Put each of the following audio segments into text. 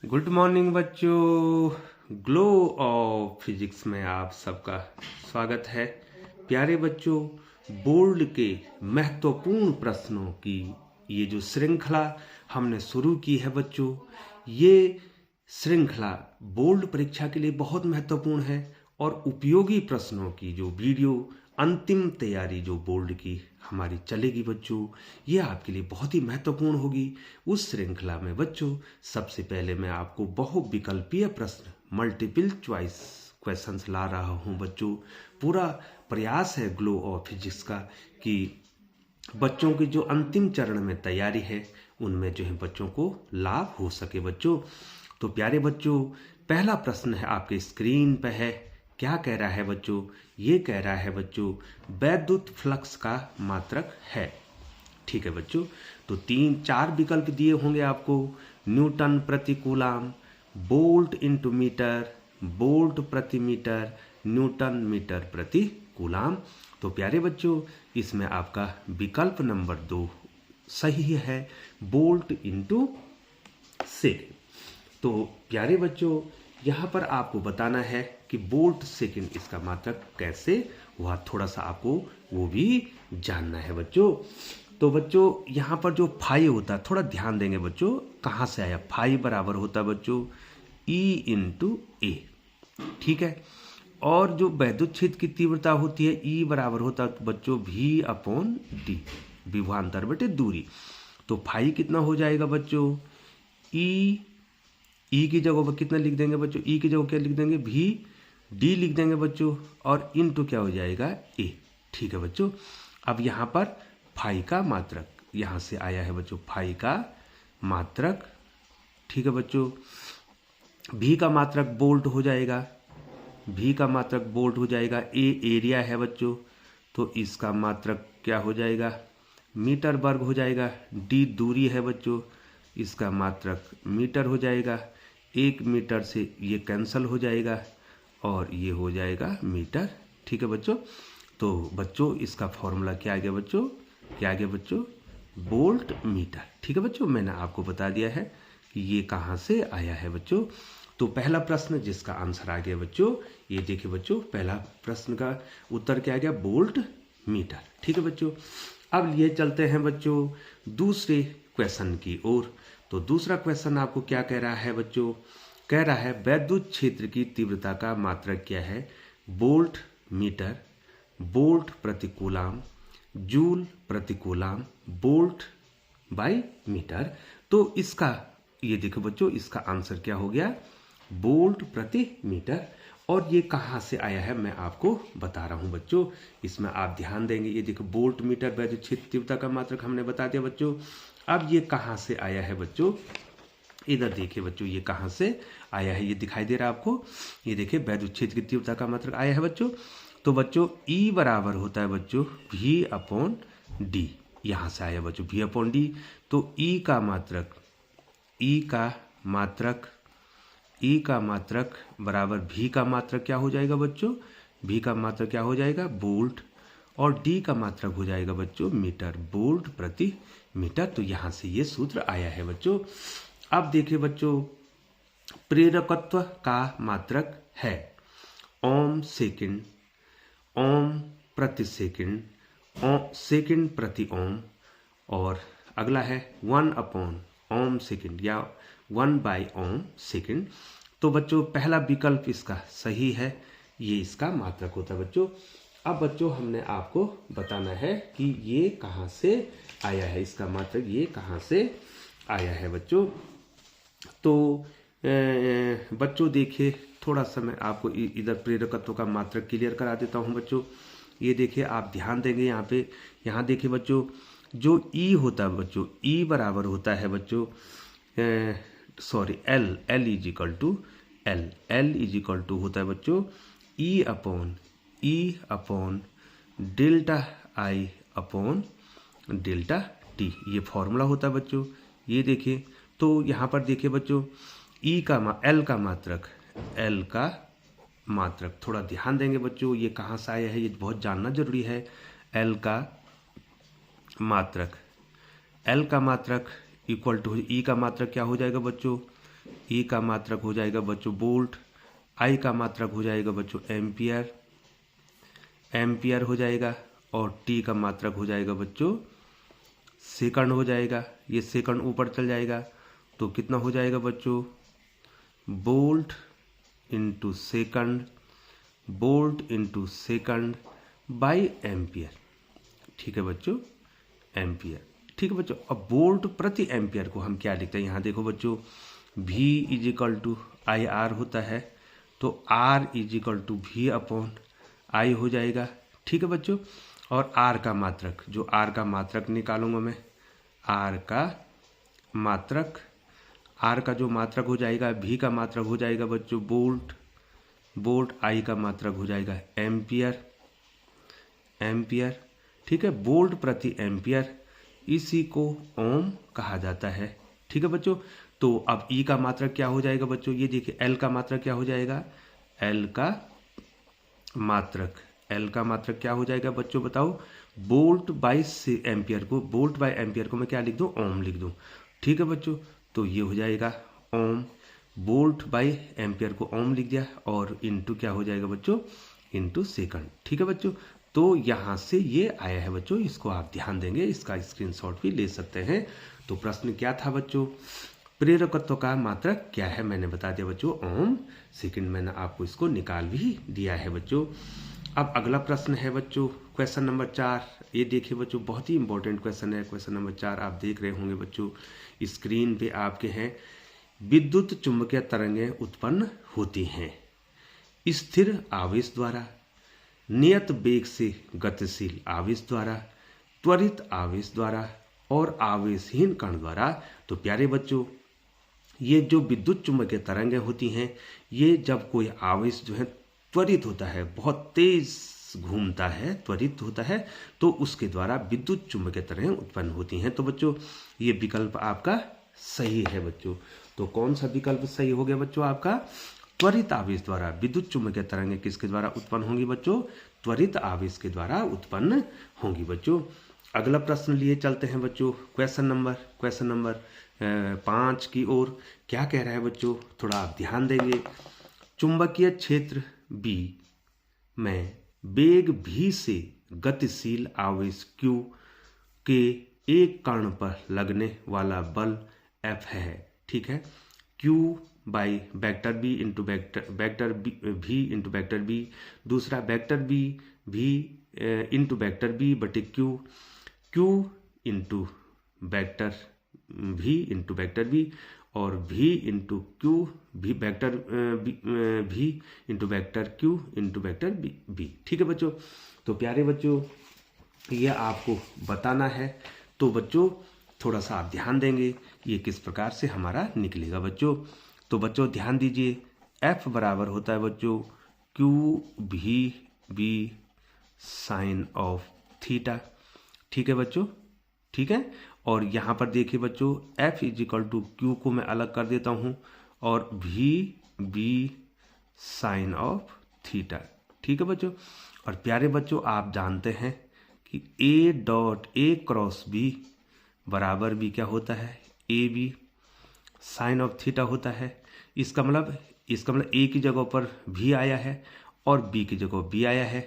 Good morning बच्चों। Glow of physics में आप सबका स्वागत है। प्यारे बच्चों, बोर्ड के महत्वपूर्ण प्रश्नों की ये जो श्रृंखला हमने शुरू की है बच्चों, ये श्रृंखला बोर्ड परीक्षा के लिए बहुत महत्वपूर्ण है और उपयोगी प्रश्नों की जो वीडियो अंतिम तैयारी जो बोर्ड की हमारी चलेगी बच्चों, ये आपके लिए बहुत ही महत्वपूर्ण होगी। उस श्रृंखला में बच्चों सबसे पहले मैं आपको बहुविकल्पीय प्रश्न मल्टीपल चॉइस क्वेश्चंस ला रहा हूँ बच्चों। पूरा प्रयास है ग्लो ऑफ फिजिक्स का कि बच्चों की जो अंतिम चरण में तैयारी है उनमें जो है बच्चों को लाभ हो सके बच्चों। तो प्यारे बच्चों, पहला प्रश्न है आपके स्क्रीन पे है। क्या कह रहा है बच्चों? ये कह रहा है बच्चों, वैद्युत फ्लक्स का मात्रक है। ठीक है बच्चों, तो 3-4 विकल्प दिए होंगे आपको। न्यूटन प्रति coulomb, volt into metre, volt प्रति मीटर, न्यूटन मीटर प्रति कूलाम। तो प्यारे बच्चों, इसमें आपका विकल्प नंबर 2 सही है, वोल्ट इंटू सेकेंड। तो प्यारे बच्चों, यहाँ पर आपको बताना है कि वोल्ट सेकेंड इसका मात्रक कैसे हुआ, थोड़ा सा आपको वो भी जानना है बच्चों। तो बच्चों, यहाँ पर जो फाई होता है, थोड़ा ध्यान देंगे बच्चों, कहाँ से आया। फाई बराबर होता है बच्चों E इंटू ए। ठीक है, और जो वैद्युत क्षेत्र की तीव्रता होती है E बराबर होता है बच्चों V अपॉन डी, विभवांतर बटे दूरी। तो फाई कितना हो जाएगा बच्चों? ई की जगह पर कितना लिख देंगे बच्चों? ई की जगह क्या लिख देंगे? भी डी लिख देंगे बच्चों, और इनटू क्या हो जाएगा? ए। ठीक है बच्चों, अब यहाँ पर फाई का मात्रक यहाँ से आया है बच्चों, फाई का मात्रक। ठीक है बच्चों, भी का मात्रक वोल्ट हो जाएगा, भी का मात्रक वोल्ट हो जाएगा। ए एरिया है बच्चों, तो इसका मात्रक क्या हो जाएगा? मीटर वर्ग हो जाएगा। डी दूरी है बच्चों, इसका मात्रक मीटर हो जाएगा। 1 मीटर से ये कैंसिल हो जाएगा और ये हो जाएगा मीटर। ठीक है बच्चों, तो बच्चों इसका फॉर्मूला क्या आ गया बच्चों? क्या आ गया बच्चों? Volt meter. ठीक है बच्चों, मैंने आपको बता दिया है कि ये कहाँ से आया है बच्चों। तो पहला प्रश्न जिसका आंसर आ गया बच्चों, ये देखिए बच्चों, पहला प्रश्न का उत्तर क्या आ गया? Volt meter. ठीक है बच्चों, अब लिए चलते हैं बच्चों दूसरे क्वेश्चन की ओर। तो दूसरा क्वेश्चन आपको क्या कह रहा है बच्चों? कह रहा है वैद्युत क्षेत्र की तीव्रता का मात्रक क्या है? वोल्ट मीटर, वोल्ट प्रति कूलाम, जूल प्रति कूलाम, वोल्ट बाई मीटर। तो इसका ये देखो बच्चों, इसका आंसर क्या हो गया? वोल्ट प्रति मीटर। और ये कहाँ से आया है मैं आपको बता रहा हूँ बच्चों, इसमें आप ध्यान देंगे। ये देखो वोल्ट मीटर वैद्युत क्षेत्र तीव्रता का मात्रक हमने बता दिया बच्चों। अब ये कहाँ से आया है बच्चों? इधर देखिए बच्चों, ये कहाँ से आया है, ये दिखाई दे रहा है आपको। ये देखिए वैद्युत क्षेत्र की तीव्रता का मात्रक आया है बच्चों। तो बच्चों E बराबर होता है बच्चों V अपॉन डी, यहाँ से आया बच्चों V अपॉन डी। तो E का मात्रक बराबर V का मात्रक क्या हो जाएगा बच्चों? V का मात्रक क्या हो जाएगा? वोल्ट, और D का मात्रक हो जाएगा बच्चों मीटर, वोल्ट प्रति मीटर। तो यहाँ से ये सूत्र आया है बच्चों। अब देखिए बच्चों, प्रेरकत्व का मात्रक है ओम सेकंड, ओम प्रति सेकंड, सेकंड प्रति ओम, और अगला है 1 अपॉन ओम सेकंड या 1 बाई ओम सेकंड। तो बच्चों पहला विकल्प इसका सही है, ये इसका मात्रक होता है बच्चों। अब बच्चों हमने आपको बताना है कि ये कहाँ से आया है, इसका मात्रक ये कहाँ से आया है बच्चों। तो बच्चों देखिए, थोड़ा सा मैं आपको इधर प्रेरकत्व का मात्रक क्लियर करा देता हूँ बच्चों। ये देखिए, आप ध्यान देंगे यहाँ पे, यहाँ देखिए बच्चों, जो E होता है बच्चों, E बराबर होता है बच्चों L इजिकल टू होता है बच्चों E upon delta I upon delta T, ये फॉर्मूला होता है बच्चों। ये देखिए, तो यहाँ पर देखिए बच्चों, L का मात्रक थोड़ा ध्यान देंगे बच्चों, ये कहाँ से आया है ये बहुत जानना जरूरी है। L का मात्रक इक्वल टू E का मात्रक क्या हो जाएगा बच्चों? ई का मात्रक हो जाएगा बच्चों वोल्ट, आई का मात्रक हो जाएगा बच्चों एम्पियर, एम्पियर हो जाएगा, और टी का मात्रक हो जाएगा बच्चों सेकंड हो जाएगा। ये सेकंड ऊपर चल जाएगा तो कितना हो जाएगा बच्चों volt into second, volt into second by ampere. ठीक है बच्चों, एम्पियर। ठीक है बच्चों, अब वोल्ट प्रति एम्पियर को हम क्या लिखते हैं, यहाँ देखो बच्चों V is equal to I R होता है, तो R is equal to V upon I हो जाएगा। ठीक है बच्चों, और R का मात्रक, जो R का मात्रक निकालूंगा मैं, R का मात्रक, R का जो मात्रक हो जाएगा, V का मात्रक हो जाएगा बच्चों वोल्ट, वोल्ट, आई का मात्रक हो जाएगा एम्पियर, एम्पियर। ठीक है, वोल्ट प्रति एम्पियर, इसी को ओम कहा जाता है। ठीक है बच्चों, तो अब ई का मात्रक क्या हो जाएगा बच्चों, ये देखिए एल का मात्रक क्या हो जाएगा, एल का मात्रक, एल का मात्रक क्या हो जाएगा बच्चों बताओ, वोल्ट बाई एम्पियर को, वोल्ट बाई एम्पियर को मैं क्या लिख दूं, ओम लिख दूं। ठीक है बच्चों, तो ये हो जाएगा ओम, वोल्ट बाई एम्पियर को ओम लिख दिया, और इनटू क्या हो जाएगा बच्चों, इनटू सेकंड। ठीक है बच्चों, तो यहाँ से ये आया है बच्चों, इसको आप ध्यान देंगे, इसका स्क्रीनशॉट भी ले सकते हैं। तो प्रश्न क्या था बच्चों, प्रेरकत्व का मात्रक क्या है, मैंने बता दिया बच्चों ओम, सेकंड मैंने आपको इसको निकाल भी दिया है बच्चों। अब अगला प्रश्न है बच्चों क्वेश्चन नंबर 4। ये देखिए बच्चों बहुत ही इंपॉर्टेंट क्वेश्चन है, क्वेश्चन नंबर 4 आप देख रहे होंगे बच्चों स्क्रीन पे आपके हैं। विद्युत चुंबकीय तरंगें उत्पन्न होती हैं स्थिर आवेश द्वारा, नियत वेग से गतिशील आवेश द्वारा, त्वरित आवेश द्वारा और आवेशहीन कण द्वारा। तो प्यारे बच्चों ये जो विद्युत चुंबकीय तरंगें होती हैं, ये जब कोई आवेश जो है त्वरित होता है, बहुत तेज घूमता है, त्वरित होता है, तो उसके द्वारा विद्युत चुंबकीय तरंगें उत्पन्न होती हैं। तो बच्चों ये विकल्प आपका सही है बच्चों। तो कौन सा विकल्प सही हो गया बच्चों आपका, त्वरित आवेश द्वारा विद्युत चुंबकीय तरंगें किसके द्वारा उत्पन्न होंगी बच्चों, त्वरित आवेश के द्वारा उत्पन्न होंगी बच्चों। अगला प्रश्न लिए चलते हैं बच्चों क्वेश्चन नंबर 5 की ओर। क्या कह रहा है बच्चों, थोड़ा आप ध्यान देंगे। चुंबकीय क्षेत्र B में वेग V से गतिशील आवेश Q के एक कण पर लगने वाला बल F है। ठीक है, Q by vector B into vector B into vector B, दूसरा वेक्टर बी भी इंटू वेक्टर बी बटे Q, Q into vector B into vector B, और B into Q B vector B into vector Q into vector B. ठीक है बच्चों, तो प्यारे बच्चों ये आपको बताना है। तो बच्चों थोड़ा सा आप ध्यान देंगे ये किस प्रकार से हमारा निकलेगा बच्चों। तो बच्चों ध्यान दीजिए, F बराबर होता है बच्चों क्यू भी बी साइन ऑफ थीटा। ठीक है बच्चों, ठीक है, और यहाँ पर देखिए बच्चों F is equal to Q को मैं अलग कर देता हूँ, और भी बी साइन ऑफ थीटा। ठीक है बच्चों, और प्यारे बच्चों आप जानते हैं कि A क्रॉस B बराबर भी क्या होता है, A B sine of theta होता है। इसका मतलब ए की जगह पर भी आया है और बी की जगह बी आया है,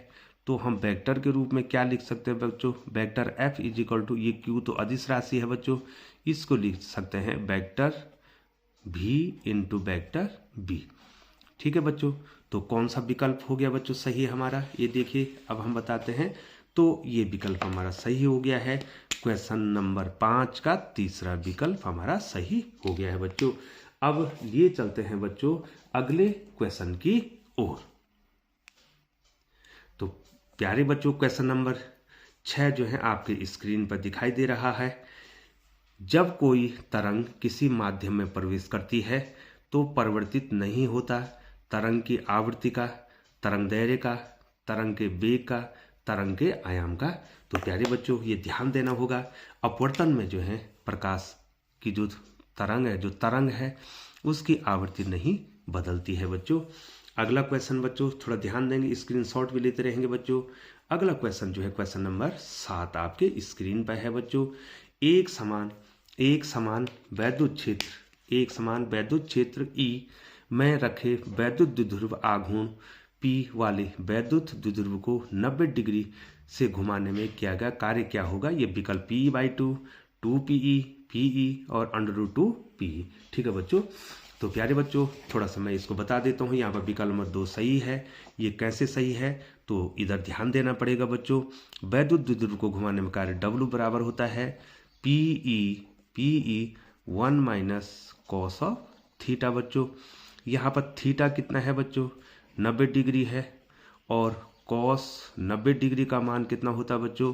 तो हम वेक्टर के रूप में क्या लिख सकते हैं बच्चों, vector F is equal to, ये क्यू तो अदिश राशि है बच्चों, इसको लिख सकते हैं vector B into vector B. ठीक है बच्चों, तो कौन सा विकल्प हो गया बच्चों सही हमारा, ये देखिए अब हम बताते हैं। तो ये विकल्प हमारा सही हो गया है, क्वेश्चन नंबर 5 का तीसरा विकल्प हमारा सही हो गया है बच्चों। अब ये चलते हैं बच्चों अगले क्वेश्चन की ओर। तो प्यारे बच्चों क्वेश्चन नंबर 6 जो है आपके स्क्रीन पर दिखाई दे रहा है। जब कोई तरंग किसी माध्यम में प्रवेश करती है तो परिवर्तित नहीं होता तरंग की आवृत्ति का, तरंग दैर्घ्य का, तरंग के वेग का, तरंग के आयाम का। तो प्यारे बच्चों ये ध्यान देना होगा, अपवर्तन में जो है प्रकाश की जो तरंग है उसकी आवृत्ति नहीं बदलती है बच्चों। अगला क्वेश्चन बच्चों थोड़ा ध्यान देंगे, स्क्रीनशॉट भी लेते रहेंगे बच्चों। अगला क्वेश्चन जो है क्वेश्चन नंबर 7 आपके स्क्रीन पर है बच्चों। एक समान वैद्युत क्षेत्र एक समान वैद्युत क्षेत्र E में रखे वैद्युत द्विध्रुव आघूर्ण P वाले वैद्युत द्विध्रुव को 90 डिग्री से घुमाने में किया गया कार्य क्या होगा। ये विकल्प P/2, 2PE, PE और √2 PE। ठीक है बच्चों, तो प्यारे बच्चों थोड़ा सा मैं इसको बता देता हूँ। यहाँ पर विकल्प नंबर 2 सही है। ये कैसे सही है तो इधर ध्यान देना पड़ेगा बच्चों। वैद्युत द्विध्रुव को घुमाने में कार्य W बराबर होता है PE 1 minus cos of theta बच्चों। यहाँ पर थीटा कितना है बच्चों, 90 डिग्री है, और कॉस 90 डिग्री का मान कितना होता है बच्चों,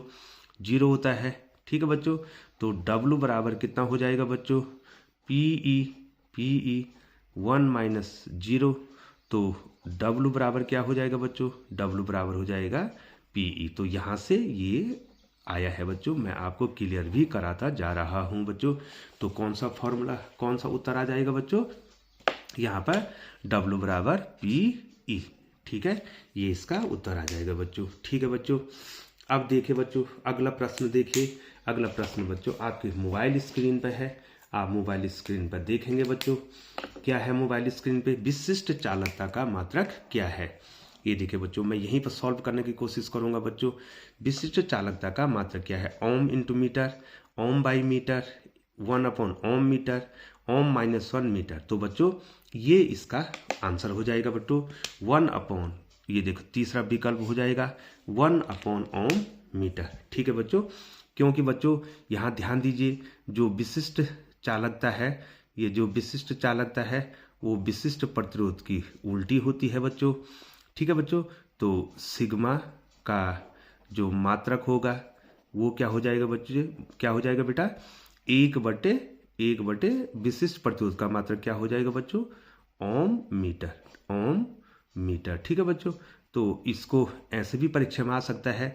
0 होता है। ठीक है बच्चों, तो W बराबर कितना हो जाएगा बच्चों, PE 1 माइनस 0, तो W बराबर क्या हो जाएगा बच्चों, W बराबर हो जाएगा PE। तो यहाँ से ये आया है बच्चों, मैं आपको क्लियर भी कराता जा रहा हूँ बच्चों। तो कौन सा फॉर्मूला, कौन सा उत्तर आ जाएगा बच्चों, यहाँ पर W बराबर PE। ठीक है, ये इसका उत्तर आ जाएगा बच्चों। ठीक है बच्चों, अब देखिए बच्चों अगला प्रश्न देखिए। अगला प्रश्न बच्चों आपके मोबाइल स्क्रीन पर है, आप मोबाइल स्क्रीन पर देखेंगे बच्चों। क्या है मोबाइल स्क्रीन पे, विशिष्ट चालकता का मात्रक क्या है। ये देखिए बच्चों, मैं यहीं पर सॉल्व करने की कोशिश करूंगा बच्चों। विशिष्ट चालकता का मात्रक क्या है, ohm into metre, ohm by metre, 1/ओम मीटर, ओम -1 मीटर। तो बच्चों ये इसका आंसर हो जाएगा बच्चों 1/, ये देखो तीसरा विकल्प हो जाएगा 1/ओम मीटर। ठीक है बच्चों, क्योंकि बच्चों यहाँ ध्यान दीजिए, जो विशिष्ट चालकता है, ये जो विशिष्ट चालकता है वो विशिष्ट प्रतिरोध की उल्टी होती है बच्चों। ठीक है बच्चों, तो सिग्मा का जो मात्रक होगा वो क्या हो जाएगा बच्चों, क्या हो जाएगा बेटा, 1/1 विशिष्ट प्रतिरोध का मात्रक क्या हो जाएगा बच्चों, ओम मीटर। ठीक है बच्चों, तो इसको ऐसे भी परीक्षा में आ सकता है,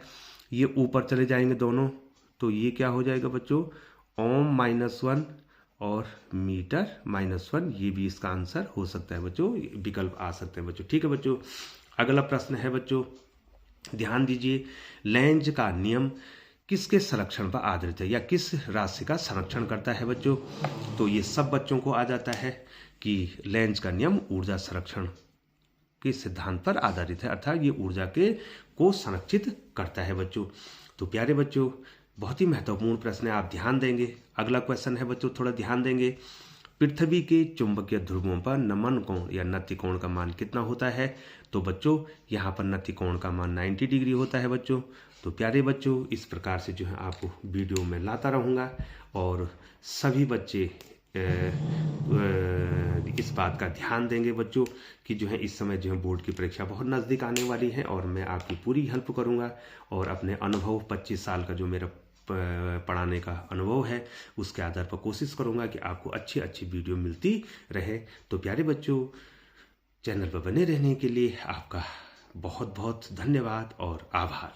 ये ऊपर चले जाएंगे दोनों, तो ये क्या हो जाएगा बच्चों, ओम -1 और मीटर -1, ये भी इसका आंसर हो सकता है बच्चों, विकल्प आ सकते हैं बच्चों। ठीक है बच्चों, अगला प्रश्न है बच्चों, ध्यान दीजिए, लेंज का नियम किसके संरक्षण पर आधारित है या किस राशि का संरक्षण करता है बच्चों। तो ये सब बच्चों को आ जाता है कि लेंज का नियम ऊर्जा संरक्षण के सिद्धांत पर आधारित है, अर्थात ये ऊर्जा को संरक्षित करता है बच्चों। तो प्यारे बच्चों बहुत ही महत्वपूर्ण प्रश्न है, आप ध्यान देंगे। अगला क्वेश्चन है बच्चों, थोड़ा ध्यान देंगे, पृथ्वी के चुंबकीय ध्रुवों पर नमन कोण या नति कोण का मान कितना होता है। तो बच्चों यहाँ पर नति कोण का मान 90 डिग्री होता है बच्चों। तो प्यारे बच्चों इस प्रकार से जो है आपको वीडियो में लाता रहूँगा, और सभी बच्चे इस बात का ध्यान देंगे बच्चों कि जो है इस समय जो है बोर्ड की परीक्षा बहुत नज़दीक आने वाली है, और मैं आपकी पूरी हेल्प करूँगा, और अपने अनुभव 25 साल का जो मेरा पढ़ाने का अनुभव है उसके आधार पर कोशिश करूंगा कि आपको अच्छी अच्छी वीडियो मिलती रहे। तो प्यारे बच्चों चैनल पर बने रहने के लिए आपका बहुत बहुत धन्यवाद और आभार।